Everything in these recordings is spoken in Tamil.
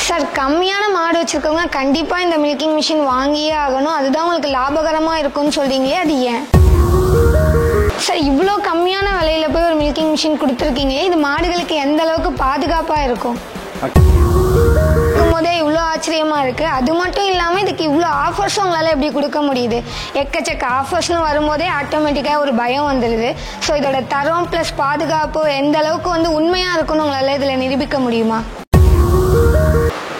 சார், கம்மியான மாடு வச்சுருக்கவங்க கண்டிப்பாக இந்த மில்கிங் மிஷின் வாங்கியே ஆகணும், அதுதான் உங்களுக்கு லாபகரமாக இருக்கும்னு சொல்கிறீங்களே, அது ஏன்? சார், இவ்வளோ கம்மியான விலையில் போய் ஒரு மில்கிங் மிஷின் கொடுத்துருக்கீங்களே, இது மாடுகளுக்கு எந்த அளவுக்கு பாதுகாப்பாக இருக்கும் போதே இவ்வளோ ஆச்சரியமா இருக்கு. அது மட்டும் இல்லாமல் இதுக்கு இவ்வளோ ஆஃபர்ஸும் உங்களால் எப்படி கொடுக்க முடியுது? எக்கச்சக்க ஆஃபர்ஸ்னு வரும்போதே ஆட்டோமேட்டிக்காக ஒரு பயம் வந்துடுது. ஸோ இதோட தரம் ப்ளஸ் பாதுகாப்பு எந்த அளவுக்கு உண்மையாக இருக்குன்னு உங்களால் இதில் நிரூபிக்க முடியுமா?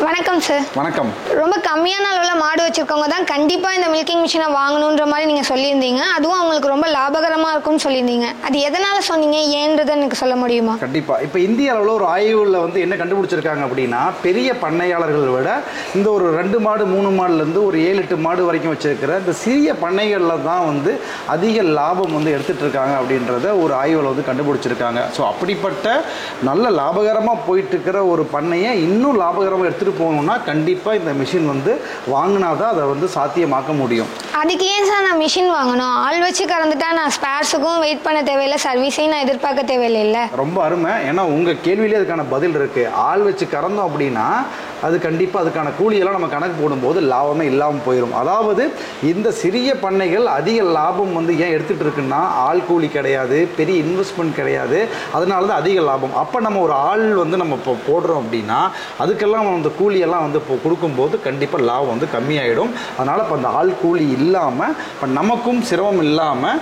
வணக்கம் சார். வணக்கம். ரொம்ப கம்மியான அளவில் மாடு வச்சுருக்கவங்க தான் கண்டிப்பாக இந்த மில்கிங் மிஷினை வாங்கணுன்ற மாதிரி நீங்கள் சொல்லியிருந்தீங்க. அதுவும் அவங்களுக்கு ரொம்ப லாபகரமாக இருக்கும்னு சொல்லியிருந்தீங்க. அது எதனால் சொன்னீங்க, ஏன்றதை எனக்கு சொல்ல முடியுமா? கண்டிப்பாக. இப்போ இந்திய அளவில் ஒரு ஆய்வில் என்ன கண்டுபிடிச்சிருக்காங்க அப்படின்னா, பெரிய பண்ணையாளர்களை விட இந்த ஒரு 2 மாடு 3 மாடுலேருந்து ஒரு 7-8 மாடு வரைக்கும் வச்சிருக்கிற இந்த சிறிய பண்ணைகளில் தான் அதிக லாபம் எடுத்துகிட்டு இருக்காங்க அப்படின்றத ஒரு ஆய்வில் கண்டுபிடிச்சிருக்காங்க. ஸோ அப்படிப்பட்ட நல்ல லாபகரமாக போயிட்டு இருக்கிற ஒரு பண்ணையை இன்னும் லாபகரமாக எடுத்துகிட்டு போகணும்னா கண்டிப்பாக இந்த மிஷின் வாங்கினா தான் அதை சாத்தியமாக்க முடியும். அதுக்கு ஏன் சார் நான் மிஷின் வாங்கணும்? ஆள் வச்சு கறந்துட்டா நான் ஸ்பேர்ஸுக்கும் வெயிட் பண்ண தேவையில்லை, சர்வீஸையும் நான் எதிர்பார்க்க தேவையில்லை. ரொம்ப அருமை. ஏன்னா உங்கள் கேள்வியிலே அதுக்கான பதில் இருக்குது. ஆள் வச்சு கறந்தோம் அப்படின்னா அது கண்டிப்பாக அதுக்கான கூலியெல்லாம் நம்ம கணக்கு போடும்போது லாபமே இல்லாமல் போயிடும். அதாவது இந்த சிறிய பண்ணைகள் அதிக லாபம் ஏன் எடுத்துகிட்டு இருக்குன்னா, ஆள் கூலி கிடையாது, பெரிய இன்வெஸ்ட்மெண்ட் கிடையாது, அதனால தான் அதிக லாபம். அப்போ நம்ம ஒரு ஆள் நம்ம இப்போ போடுறோம் அப்படின்னா அதுக்கெல்லாம் கூலியெல்லாம் இப்போ கொடுக்கும்போது கண்டிப்பாக லாபம் கம்மியாயிடும். அதனால் இப்போ அந்த ஆள் கூலி இல்லாமல் இப்போ நமக்கும் சிரமம் இல்லாமல்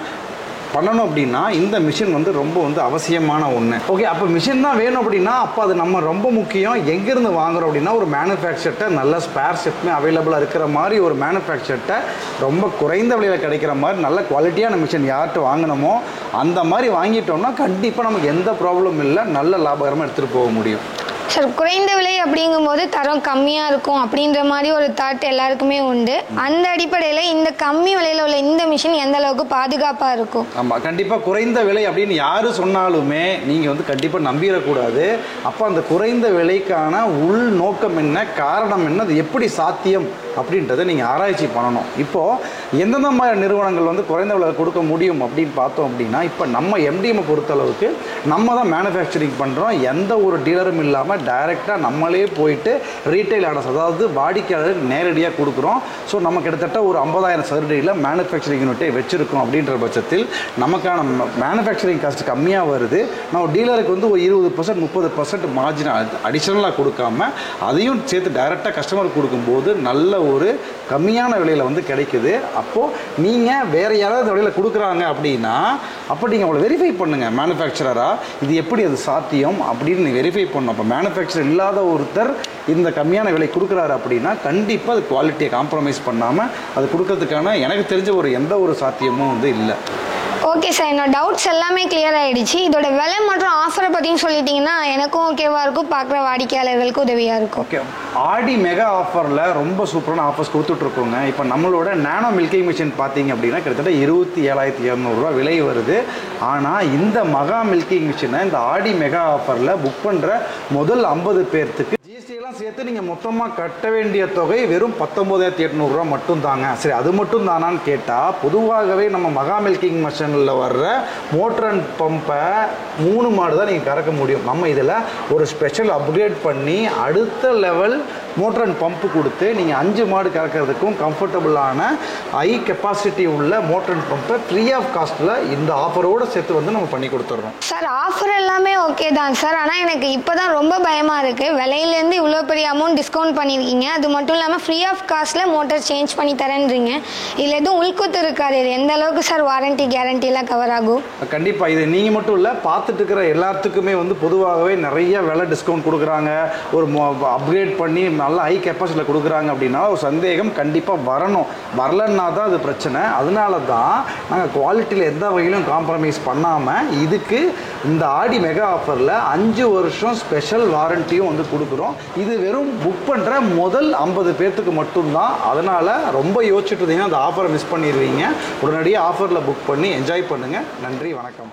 பண்ணணும் அப்படின்னா இந்த மிஷின் ரொம்ப அவசியமான ஒன்று. ஓகே, அப்போ மிஷின் தான் வேணும் அப்படின்னா அப்போ அது நம்ம ரொம்ப முக்கியம். எங்கேருந்து வாங்குறோம் அப்படின்னா ஒரு மேனுஃபேக்சர்கிட்ட நல்ல ஸ்பேர் செட்மே அவைலபிளாக இருக்கிற மாதிரி ஒரு மேனுஃபேக்சர்கிட்ட ரொம்ப குறைந்த விலையில் கிடைக்கிற மாதிரி நல்ல குவாலிட்டியான மிஷின் யார்கிட்ட வாங்கினோமோ அந்த மாதிரி வாங்கிட்டோம்னா கண்டிப்பாக நமக்கு எந்த ப்ராப்ளம் இல்லை, நல்ல லாபகரமாக எடுத்துகிட்டு போக முடியும். சார், குறைந்த விலை அப்படிங்கும்போது தரம் கம்மியாக இருக்கும் அப்படின்ற மாதிரி ஒரு தாட் எல்லாருக்குமே உண்டு. அந்த அடிப்படையில் இந்த கம்மி விலையில் உள்ள இந்த மிஷின் எந்த அளவுக்கு பாதுகாப்பாக இருக்கும்? ஆமாம், கண்டிப்பாக குறைந்த விலை அப்படின்னு யார் சொன்னாலுமே நீங்கள் கண்டிப்பாக நம்பிடக்கூடாது. அப்போ அந்த குறைந்த விலைக்கான உள் நோக்கம் என்ன, காரணம் என்ன, அது எப்படி சாத்தியம் அப்படின்றத நீங்கள் ஆராய்ச்சி பண்ணணும். இப்போது எந்தெந்த மாதிரி நிறுவனங்கள் குறைந்த விலையில் கொடுக்க முடியும் அப்படின்னு பார்த்தோம் அப்படின்னா, இப்போ நம்ம எம்டிஎம்மை பொறுத்தளவுக்கு நம்ம தான் மேனுஃபேக்சரிங் பண்ணுறோம். எந்த ஒரு டீலரும் இல்லாமல் டைரெக்டாக நம்மளே போயிட்டு ரீட்டைல் ஆர்டர்ஸ், அதாவது வாடிக்கையாளர் நேரடியாக கொடுக்குறோம். ஸோ நம்ம கிட்டத்தட்ட ஒரு 50,000 சதுரடியில் மேனுஃபேக்சரிங் யூனிட்டை வச்சுருக்கோம். அப்படின்ற பட்சத்தில் நமக்கான மேனுஃபேக்சரிங் காஸ்ட் கம்மியாக வருது. நம்ம டீலருக்கு ஒரு 20% 30% மார்ஜின் அடிஷ்னலாக கொடுக்காம அதையும் சேர்த்து டைரெக்டாக கஸ்டமருக்கு கொடுக்கும்போது நல்ல ஒரு கம்மியான விலையில் கிடைக்குது. அப்போது நீங்கள் வேறு யாராவது விலையில் கொடுக்குறாங்க அப்படின்னா அப்போ நீங்கள் அவளை வெரிஃபை பண்ணுங்கள். மேனுஃபேக்சரராக இது எப்படி அது சாத்தியம் அப்படின்னு நீங்கள் வெரிஃபை பண்ணணும். அப்போ மேனுஃபேக்சர் இல்லாத ஒருத்தர் இந்த கம்மியான விலை கொடுக்குறாரு அப்படின்னா கண்டிப்பாக அது குவாலிட்டியை காம்ப்ரமைஸ் பண்ணாமல் அது கொடுக்கறதுக்கான எனக்கு தெரிஞ்ச எந்த ஒரு சாத்தியமும் இல்லை. ஓகே சார், என்னோட டவுட்ஸ் எல்லாமே கிளியர் ஆகிடுச்சு. இதோட விலை மற்றும் ஆஃபரை பற்றியும் சொல்லிட்டீங்கன்னா எனக்கும் ஓகேவாக இருக்கும், பார்க்குற வாடிக்கையாளர்களுக்கு உதவியாக இருக்கும். ஓகே, ஆடி மெகா ஆஃபரில் ரொம்ப சூப்பரான ஆஃபர்ஸ் கொடுத்துட்ருக்கோங்க. இப்போ நம்மளோட நானோ மில்கிங் மிஷின் பார்த்தீங்க அப்படின்னா கிட்டத்தட்ட 27,200 ரூபா விலை வருது. ஆனால் இந்த மகா மில்கிங் மிஷினை இந்த ஆடி மெகா ஆஃபரில் புக் பண்ணுற முதல் 50 பேர்த்துக்கு ஜிஎஸ்டியெல்லாம் சேர்த்து நீங்கள் மொத்தமாக கட்ட வேண்டிய தொகை வெறும் 19,800 ரூபா மட்டும் தாங்க. சரி, அது மட்டும் தானான்னு கேட்டால் பொதுவாகவே நம்ம மகா மில்கிங் மிஷினில் வர்ற மோட்டர் அண்ட் பம்பை 3 மாடு தான் நீங்கள் கறக்க முடியும். நம்ம இதில் ஒரு ஸ்பெஷல் அப்கிரேட் பண்ணி அடுத்த லெவல் மோட்டர் அண்ட் பம்பு கொடுத்து நீங்கள் 5 மாடு கறக்கிறதுக்கும் கம்ஃபர்டபுளான ஹை கெப்பாசிட்டி உள்ள motor and Pamba free of காஸ்ட்டில் இந்த ஆஃபரோடு சேர்த்து நம்ம பண்ணி கொடுத்துட்றோம். சார், ஆஃபர் எல்லாமே ஓகே தான் சார். ஆனால் எனக்கு இப்போ தான் ரொம்ப பயமாக இருக்குது. விலையிலேருந்து இவ்வளோ பெரிய அமௌண்ட் டிஸ்கவுண்ட் பண்ணியிருக்கீங்க, அது மட்டும் இல்லாமல் ஃப்ரீ ஆஃப் காஸ்ட்டில் மோட்டர் சேஞ்ச் பண்ணி தரேன்றீங்க. இதில் எதுவும் உள்குத்து இருக்காது. இது எந்த அளவுக்கு சார் வாரண்டி கேரண்டிலாம் கவர் ஆகும்? கண்டிப்பாக இது நீங்கள் மட்டும் இல்லை, பார்த்துட்டு இருக்கிற எல்லாத்துக்குமே பொதுவாகவே நிறைய விலை டிஸ்கவுண்ட் கொடுக்குறாங்க. ஒரு அப்கிரேட் பண்ணி நல்ல ஹை கெப்பாசிட்டியில் கொடுக்குறாங்க அப்படின்னா ஒரு சந்தேகம் கண்டிப்பாக வரலன்னா தான் அது பிரச்சனை. அதனால தான் நாங்கள் குவாலிட்டியில் எந்த வகையிலும் காம்ப்ரமைஸ் பண்ணாமல் இதுக்கு இந்த ஆடி மெகா ஆஃபரில் 5 வருஷம் ஸ்பெஷல் வாரண்டியும் கொடுக்குறோம். இது வெறும் புக் பண்ணுற முதல் 50 பேர்த்துக்கு மட்டும்தான். அதனால் ரொம்ப யோசிச்சுட்டு இருந்தீங்கன்னா அந்த ஆஃபரை மிஸ் பண்ணிடுவீங்க. உடனடியாக ஆஃபரில் புக் பண்ணி என்ஜாய் பண்ணுங்கள். நன்றி, வணக்கம்.